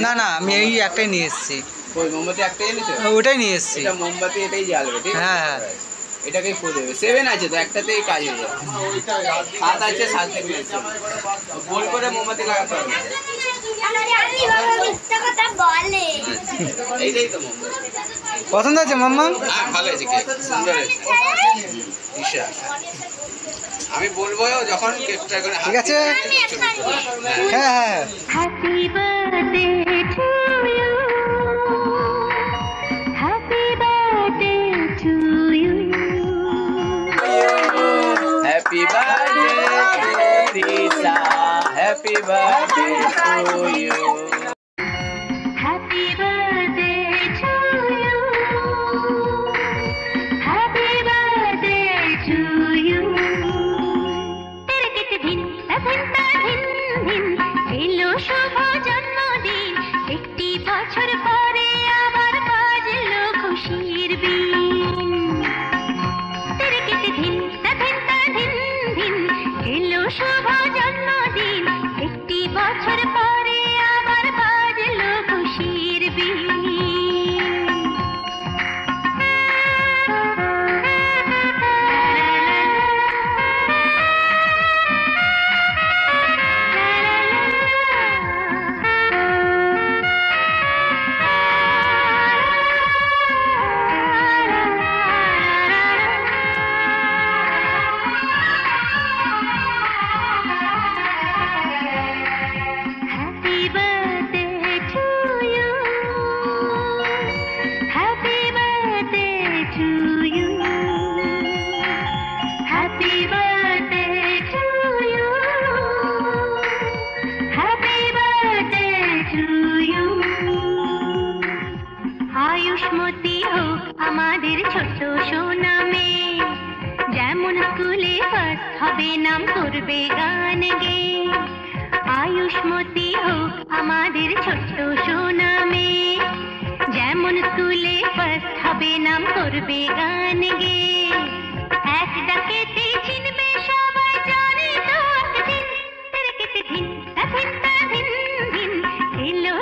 না না, আমি এই একটাই নিয়ে এসেছি। ওই মোমবাতি একটাই এনেছো? ওটাই নিয়ে এসেছি। এটা মোমবাতি, এটাই জ্বালবে, ঠিক আছে? হ্যাঁ। এটাকেই ফু দেবে। 7 আছে তো, একটাতেই কাজ হয়ে যাবে। 7 আছে, 7 থেকে গোল করে মোমবাতি লাগাতে হবে। এইটাই তো মোমবাতি। পছন্দ আছে মাম্মা? হ্যাঁ, ভালো হয়েছে, সুন্দর হয়েছে। ঈশা, আমি বলবো যখন কেকটা করে। ঠিক আছে। হ্যাঁ হ্যাঁ। Happy birthday to you, happy birthday to you, happy birthday Risa, happy birthday to you, happy birthday to you, happy birthday to you. তেরে কেটে দিন তা দিন দিন এলো শুভ জন্মদিন, একটি বছর পরে আবার বাজলো খুশির বিন। তেরে কেটে দিন তা দিন দিন এলো শুভ জন্মদিন, একটি বছর পরে আবার বাজলো খুশির বিন। Happy birthday to you, happy birthday to you, happy birthday to you, happy birthday to you। Ayushmati হোক আমাদের ছোট সোনা মেয়ে, যেমন স্কুলে ফার্স্ট হবে নাম করবে গান গেয়ে। আয়ুষ্মতী হোক আমাদের ছোট্ট সোনা মেয়ে, যেমন স্কুলে ফার্স্ট হবে নাম করবে গান গেয়ে। এক ডাকেতে চিনবে সবাই, জানে তো একদিন তেরে কেটে দিন তা দিন দিন এলো